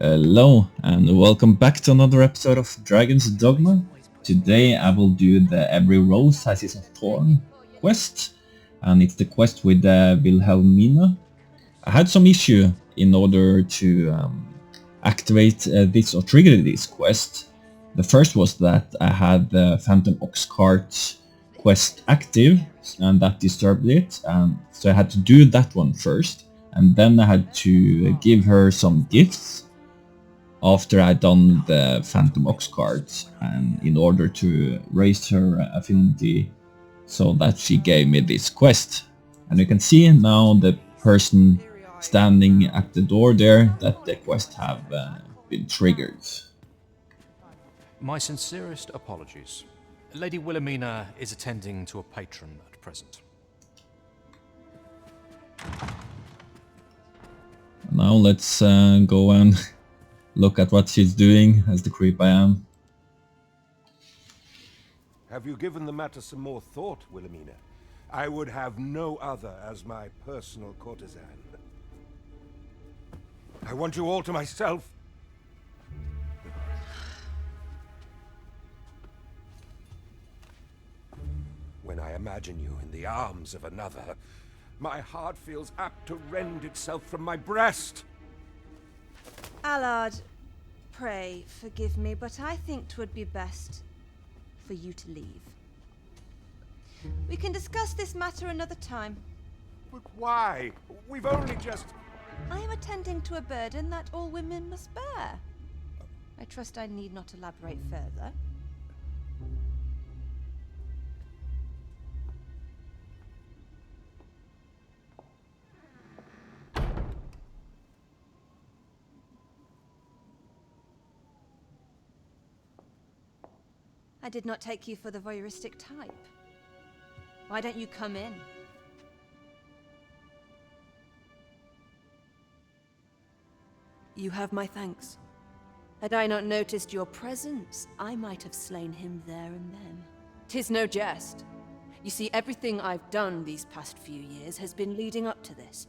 Hello and welcome back to another episode of Dragon's Dogma. Today I will do the Every Rose Has Its Thorn quest, and it's the quest with Wilhelmina. I had some issue in order to activate this or trigger this quest. The first was that I had the Phantom Ox Cart quest active and that disturbed it, and so I had to do that one first, and then I had to give her some gifts after I'd done the Phantom Ox cards, and in order to raise her affinity so that she gave me this quest. And you can see now the person standing at the door there that the quest have been triggered. My sincerest apologies. Lady Wilhelmina is attending to a patron at present. Now let's go and look at what she's doing, as the creep I am. Have you given the matter some more thought, Wilhelmina? I would have no other as my personal courtesan. I want you all to myself. When I imagine you in the arms of another, my heart feels apt to rend itself from my breast. Allard, pray forgive me, but I think 'twould be best for you to leave. We can discuss this matter another time. But why? We've only just... I am attending to a burden that all women must bear. I trust I need not elaborate further. I did not take you for the voyeuristic type. Why don't you come in? You have my thanks. Had I not noticed your presence, I might have slain him there and then. 'Tis no jest. You see, everything I've done these past few years has been leading up to this.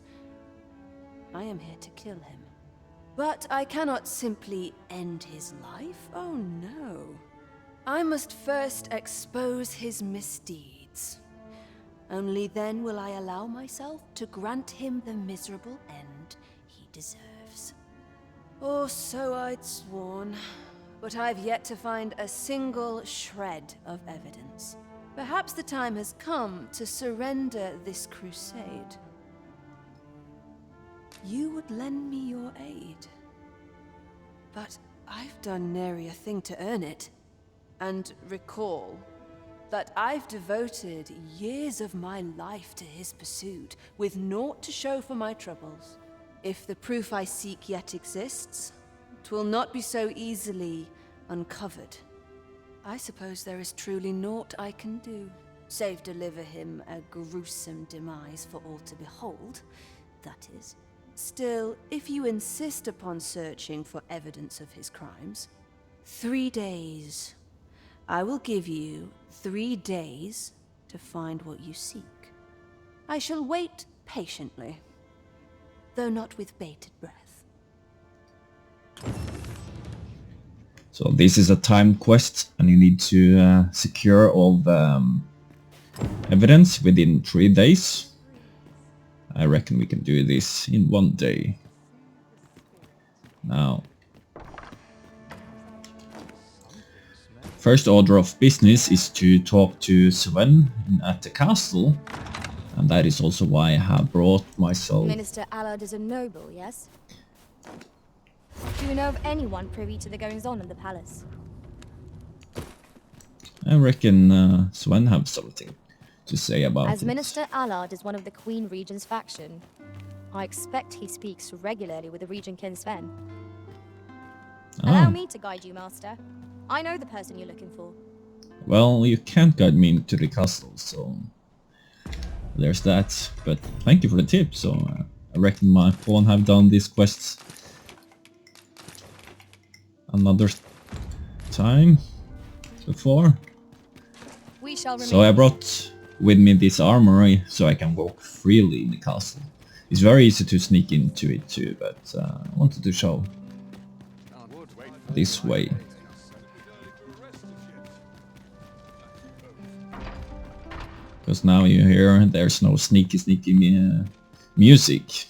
I am here to kill him. But I cannot simply end his life. Oh no. I must first expose his misdeeds. Only then will I allow myself to grant him the miserable end he deserves. Or so I'd sworn, but I've yet to find a single shred of evidence. Perhaps the time has come to surrender this crusade. You would lend me your aid. But I've done nary a thing to earn it. And recall that I've devoted years of my life to his pursuit, with naught to show for my troubles. If the proof I seek yet exists, 'twill not be so easily uncovered. I suppose there is truly naught I can do, save deliver him a gruesome demise for all to behold, that is. Still, if you insist upon searching for evidence of his crimes, 3 days. I will give you 3 days to find what you seek. I shall wait patiently, though not with bated breath. So this is a timed quest, and you need to secure all the evidence within 3 days. I reckon we can do this in 1 day. Now, first order of business is to talk to Sven at the castle, and that is also why I have brought myself... Minister Allard is a noble, yes? Do you know of anyone privy to the goings-on in the palace? I reckon Sven have something to say about it. As Minister Allard is one of the Queen Regent's faction, I expect he speaks regularly with the Regent King Sven. Allow me to guide you, Master. I know the person you're looking for. Well, you can't guide me into the castle, so there's that. But thank you for the tip. So I reckon my pawn have done these quests another time before. We shall remain. So I brought with me this armor so I can walk freely in the castle. It's very easy to sneak into it too, but I wanted to show. this way. Because now you hear there's no sneaky music.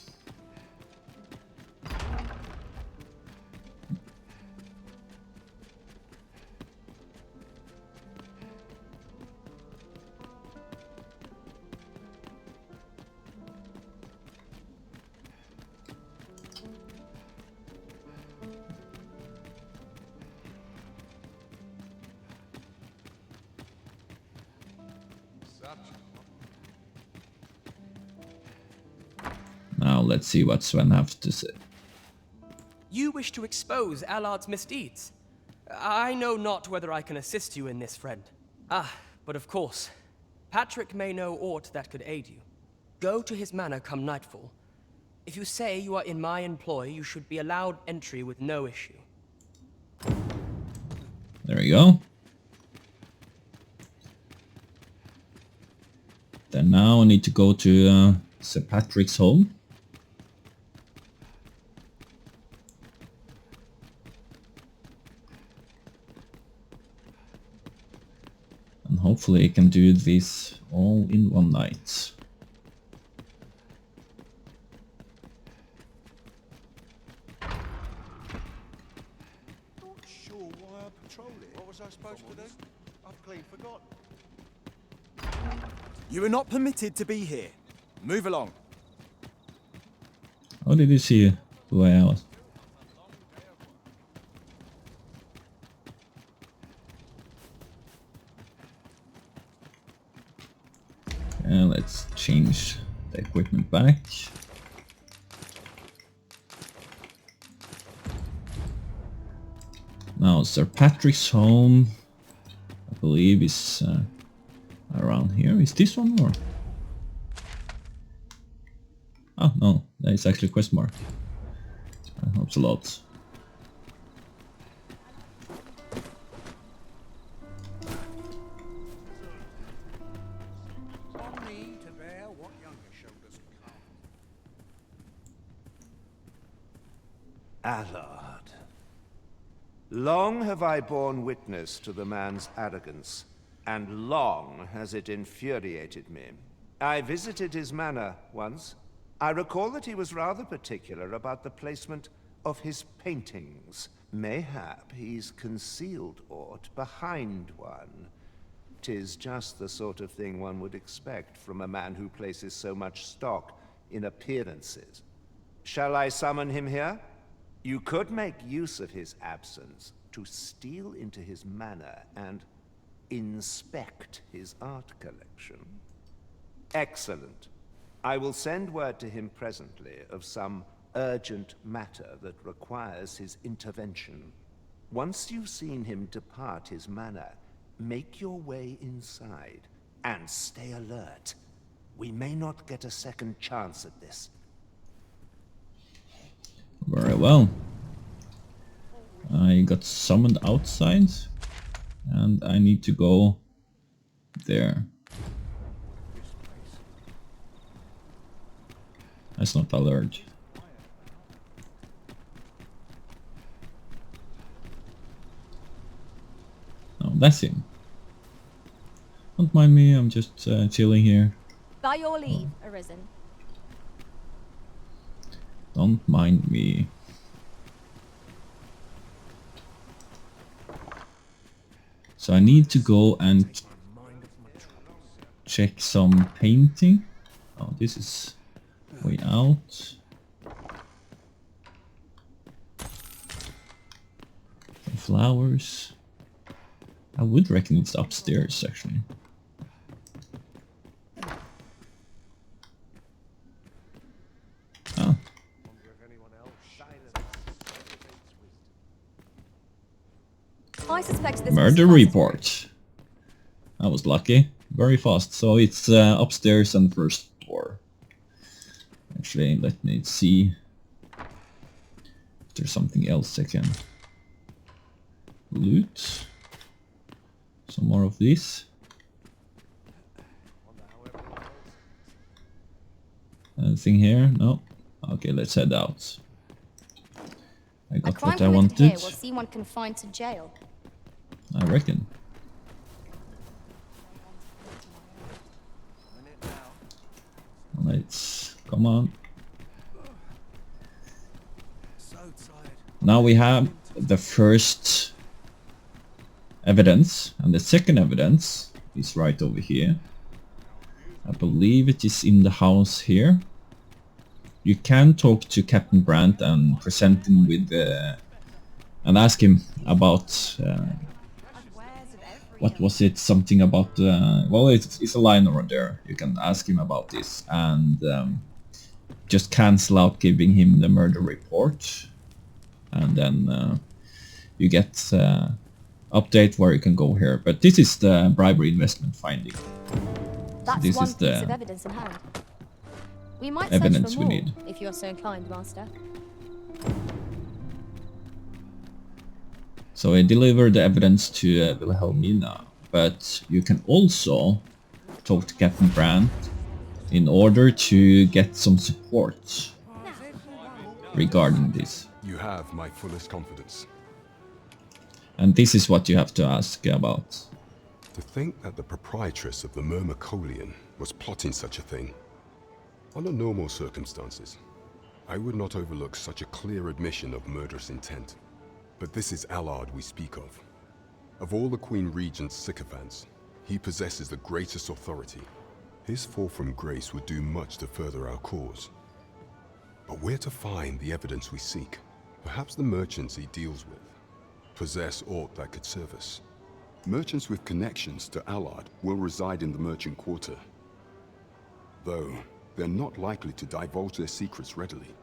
Now let's see what Sven has to say. You wish to expose Allard's misdeeds? I know not whether I can assist you in this, friend. But of course, Patrick may know aught that could aid you. Go to his manor come nightfall. If you say you are in my employ, you should be allowed entry with no issue. There we go. Then now I need to go to Sir Patrick's home. And hopefully I can do this all in one night. Not sure why I patrolled it. What was I supposed to do? I've clean forgotten. You are not permitted to be here. Move along. How did you see who I was? And let's change the equipment back. Now Sir Patrick's home, I believe, is around here. Is this one or? Oh no, that is actually a quest mark. That helps a lot. On me to bear what younger shoulders can't. Allard. Long have I borne witness to the man's arrogance, and long has it infuriated me. I visited his manor once. I recall that he was rather particular about the placement of his paintings. Mayhap he's concealed aught behind one. 'Tis just the sort of thing one would expect from a man who places so much stock in appearances. Shall I summon him here? You could make use of his absence to steal into his manor and inspect his art collection. Excellent. I will send word to him presently of some urgent matter that requires his intervention. Once you've seen him depart his manor, make your way inside and stay alert. We may not get a second chance at this. Very well. I got summoned outside and I need to go there. That's not alert. No, that's him. Don't mind me, I'm just chilling here. By your leave, Arisen. Don't mind me. So I need to go and check some painting. Oh, this is way out. Some flowers. I would reckon it's upstairs actually. Oh. I suspect this Murder was report. I was lucky. Very fast. So it's upstairs and first floor. Actually, let me see if there's something else I can loot. Some more of this. Anything here? No? Okay, let's head out. I A got crime what I committed wanted. here will see one confined to jail. I reckon. Let's come on. Now we have the first evidence, and the second evidence is right over here. I believe it is in the house here. You can talk to Captain Brandt and present him with and ask him about what was it, something about well, it's a line over there. You can ask him about this and just cancel out giving him the murder report, and then you get update where you can go here. But this is the bribery investment finding. That's this one is piece the of evidence in hand. We might evidence search we for more, need. if you're so inclined, Master. So I delivered the evidence to Wilhelmina, but you can also talk to Captain Brandt in order to get some support regarding this. You have my fullest confidence. And this is what you have to ask about. To think that the proprietress of the Myrmecolian was plotting such a thing. Under normal circumstances, I would not overlook such a clear admission of murderous intent. But this is Allard we speak of. Of all the Queen Regent's sycophants, he possesses the greatest authority. His fall from grace would do much to further our cause. But where to find the evidence we seek? Perhaps the merchants he deals with possess aught that could serve us. Merchants with connections to Allard will reside in the merchant quarter, though they're not likely to divulge their secrets readily.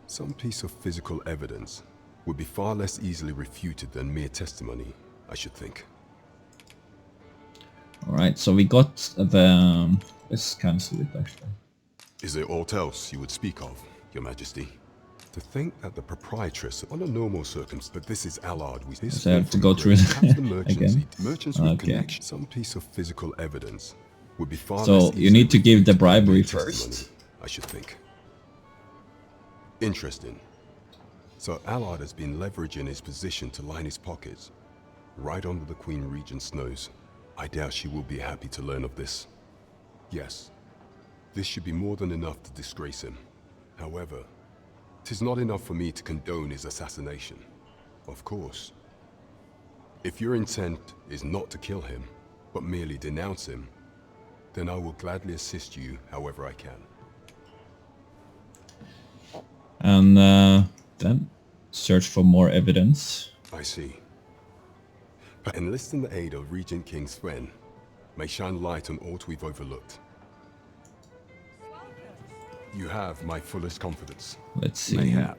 Some piece of physical evidence would be far less easily refuted than mere testimony, I should think. Alright, so we got the... let's cancel it actually. Is there aught else you would speak of, Your Majesty? To think that the proprietress, under normal circumstances, but this is Allard. So I have to go through it again. Merchants with connection. Some piece of physical evidence would be far so less you need to give the bribery testimony, first. I should think. Interesting. So Allard has been leveraging his position to line his pockets, right under the Queen Regent's nose. I doubt she will be happy to learn of this. Yes, this should be more than enough to disgrace him. However, 'tis not enough for me to condone his assassination. Of course. If your intent is not to kill him, but merely denounce him, then I will gladly assist you however I can. And then search for more evidence. I see. But enlisting the aid of Regent King Sven may shine light on aught we've overlooked. You have my fullest confidence. Let's see. Mayhap.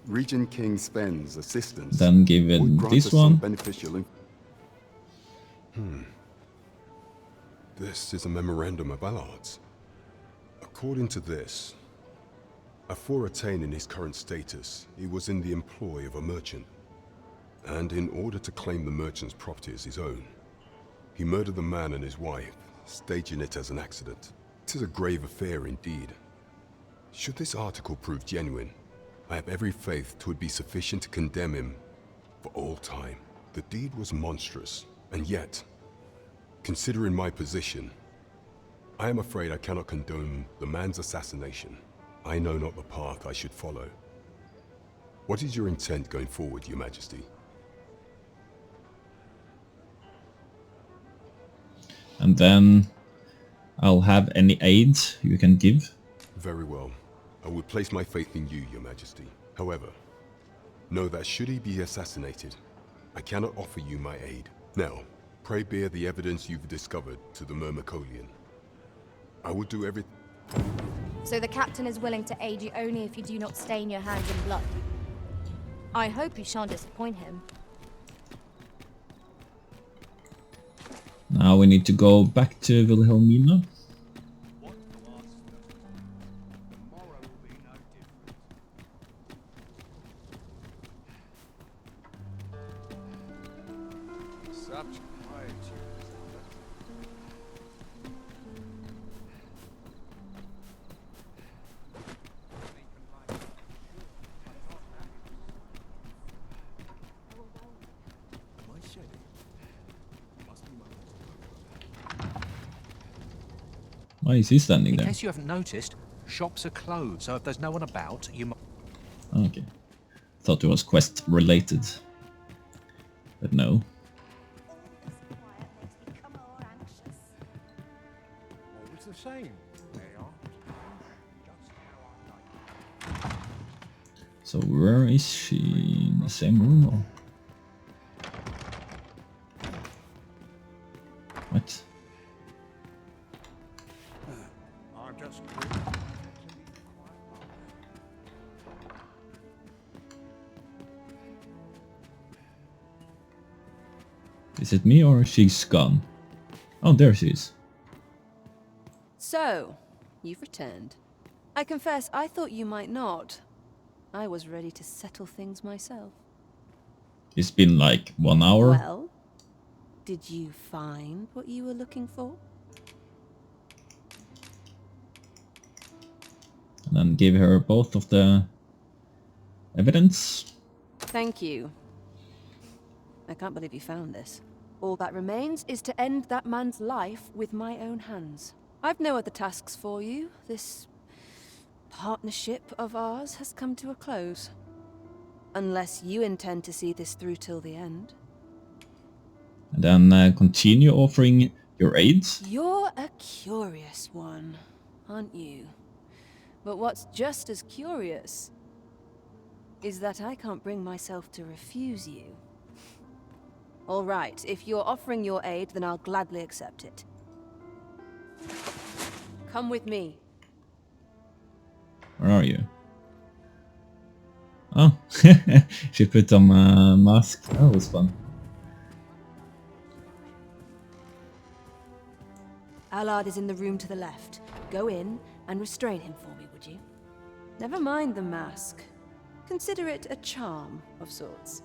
Regent King Sven's assistance Then give it would grant this us some one. beneficial This is a memorandum of Allard's. According to this, afore attaining his current status, he was in the employ of a merchant. And in order to claim the merchant's property as his own, he murdered the man and his wife, staging it as an accident. It is a grave affair indeed. Should this article prove genuine, I have every faith 'twould be sufficient to condemn him for all time. The deed was monstrous, and yet, considering my position, I am afraid I cannot condone the man's assassination. I know not the path I should follow. What is your intent going forward, Your Majesty? And then I'll have any aid you can give. Very well. I would place my faith in you, Your Majesty. However, know that should he be assassinated, I cannot offer you my aid. Now, pray bear the evidence you've discovered to the Myrmecolian. I will do everything. So the captain is willing to aid you only if you do not stain your hands in blood. I hope you shan't disappoint him. Now we need to go back to Wilhelmina. Why is he standing In there? case you haven't noticed, shops are closed, so if there's no one about, you might... Okay. Thought it was quest related. But no. Always the same. They are. Just how I like. So where is she? In the same room or? What? I'm just. Is it me or she's gone? Oh, there she is. So, you've returned. I confess, I thought you might not. I was ready to settle things myself. It's been like 1 hour. Well, did you find what you were looking for? And then give her both of the evidence. Thank you. I can't believe you found this. All that remains is to end that man's life with my own hands. I've no other tasks for you. This partnership of ours has come to a close. Unless you intend to see this through till the end. And then continue offering your aid. You're a curious one, aren't you? But what's just as curious is that I can't bring myself to refuse you. All right, if you're offering your aid, then I'll gladly accept it. Come with me. Where are you? Oh, she put on a mask. That was fun. Allard is in the room to the left. Go in and restrain him for me, would you? Never mind the mask. Consider it a charm of sorts.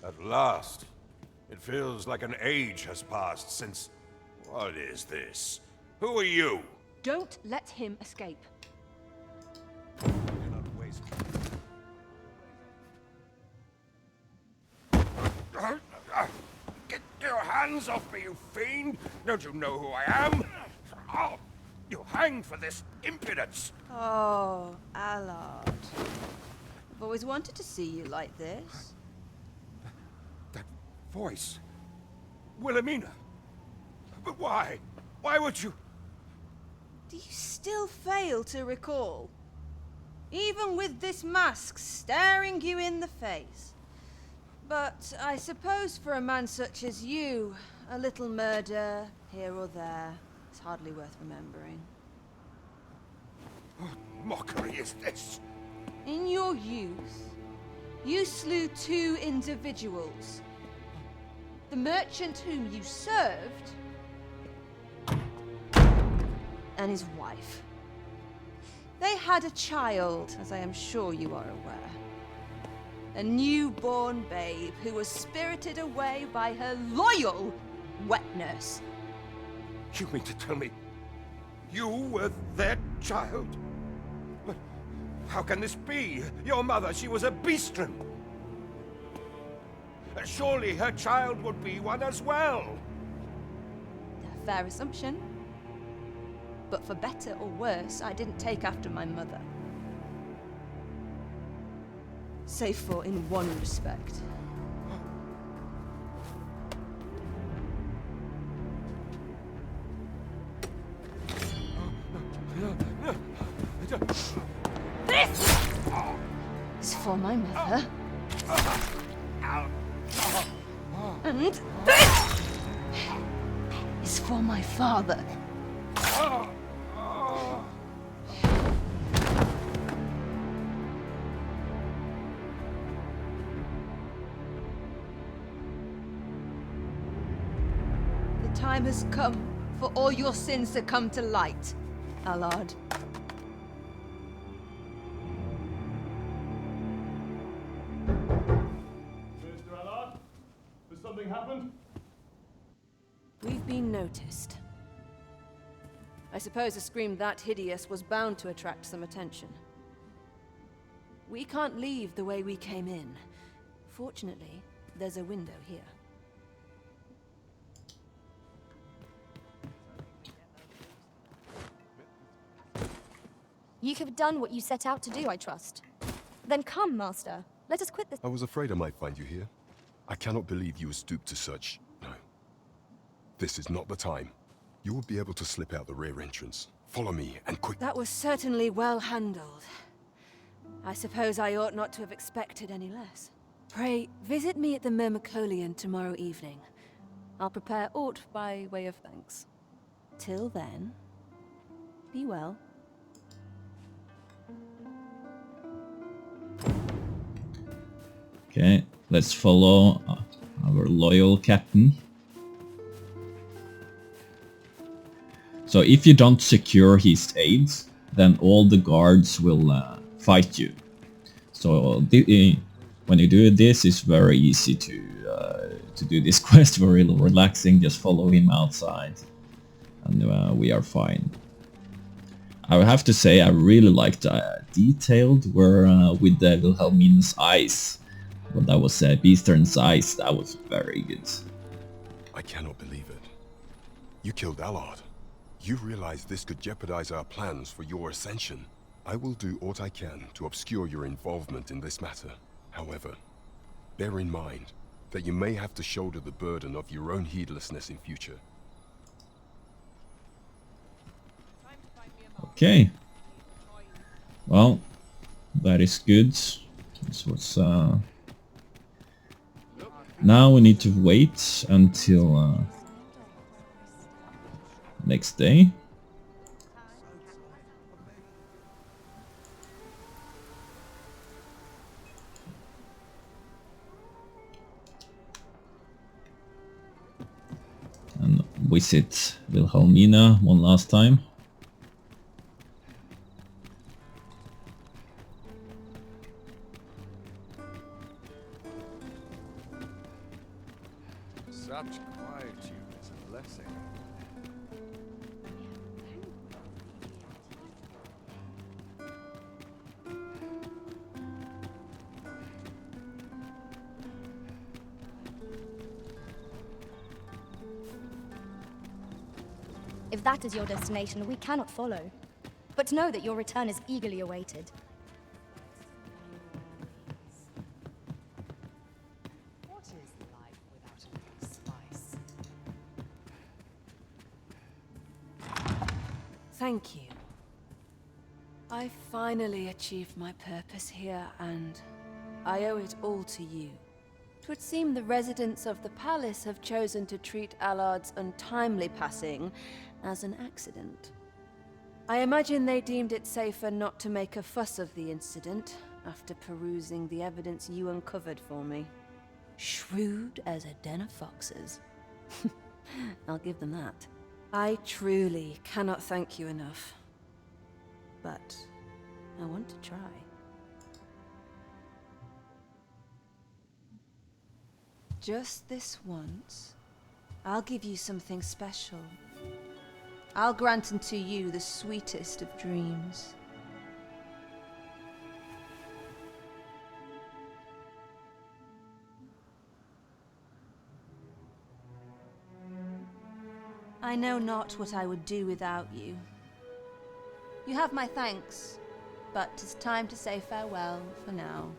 At last. It feels like an age has passed since... What is this? Who are you? Don't let him escape. Cannot waste. Get your hands off me, you fiend! Don't you know who I am? Oh, you hang for this impudence! Oh, Allard. I've always wanted to see you like this. That voice. Wilhelmina. But why? Why would you... Do you still fail to recall? Even with this mask staring you in the face. But I suppose for a man such as you, a little murder here or there is hardly worth remembering. What mockery is this? In your youth, you slew 2 individuals. The merchant whom you served, and his wife. They had a child, as I am sure you are aware. A newborn babe who was spirited away by her loyal wet nurse. You mean to tell me you were their child? But how can this be? Your mother, she was a beastren. Surely her child would be one as well. A fair assumption. But for better or worse, I didn't take after my mother. Save for in one respect. This is for my mother. And this is for my father. The time has come for all your sins to come to light, Allard. Mr. Allard, has something happened? We've been noticed. I suppose a scream that hideous was bound to attract some attention. We can't leave the way we came in. Fortunately, there's a window here. You have done what you set out to do, I trust. Then come, Master. Let us quit this. I was afraid I might find you here. I cannot believe you would stoop to such... No. This is not the time. You will be able to slip out the rear entrance. Follow me, and quick. That was certainly well handled. I suppose I ought not to have expected any less. Pray, visit me at the Myrmicolion tomorrow evening. I'll prepare aught by way of thanks. Till then, be well. Okay, let's follow our loyal captain. So if you don't secure his aids, then all the guards will fight you. So when you do this, it's very easy to do this quest. Very relaxing. Just follow him outside, and we are fine. I would have to say I really liked detailed where with the Wilhelmina's eyes. Well, that was Beastern's eyes. That was very good. I cannot believe it. You killed Allard. You realize this could jeopardize our plans for your ascension. I will do what I can to obscure your involvement in this matter. However, bear in mind that you may have to shoulder the burden of your own heedlessness in future. Okay. Well, that is good. This was... Now we need to wait until next day. And visit Wilhelmina one last time. Such quietude is a blessing. If that is your destination, we cannot follow. But know that your return is eagerly awaited. What is life without a little spice? Thank you. I finally achieved my purpose here, and I owe it all to you. 'Twould seem the residents of the palace have chosen to treat Allard's untimely passing as an accident. I imagine they deemed it safer not to make a fuss of the incident after perusing the evidence you uncovered for me. Shrewd as a den of foxes. I'll give them that. I truly cannot thank you enough. But I want to try. Just this once, I'll give you something special. I'll grant unto you the sweetest of dreams. I know not what I would do without you. You have my thanks, but 'tis time to say farewell for now.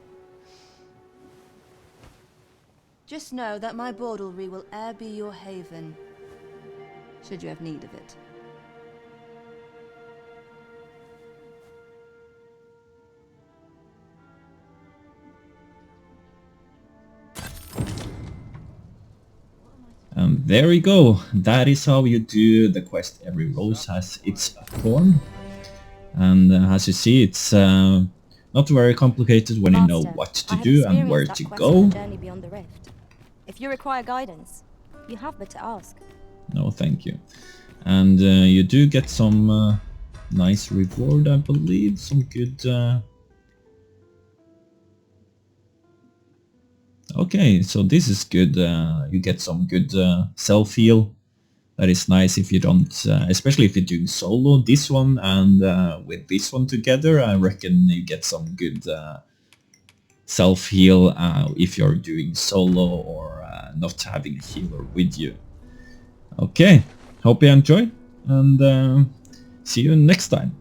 Just know that my bordlery will e'er be your haven, should you have need of it. And there we go. That is how you do the quest. Every rose has its thorn. And as you see, it's not very complicated when you know what to do and where to go. Journey beyond the rift. If you require guidance, you have but to ask. No, thank you. And you do get some nice reward, I believe. Some good... Okay, so this is good. You get some good self-heal. That is nice if you don't, especially if you're doing solo. This one and with this one together, I reckon you get some good self-heal if you're doing solo or not having a healer with you. Okay, hope you enjoyed, and see you next time.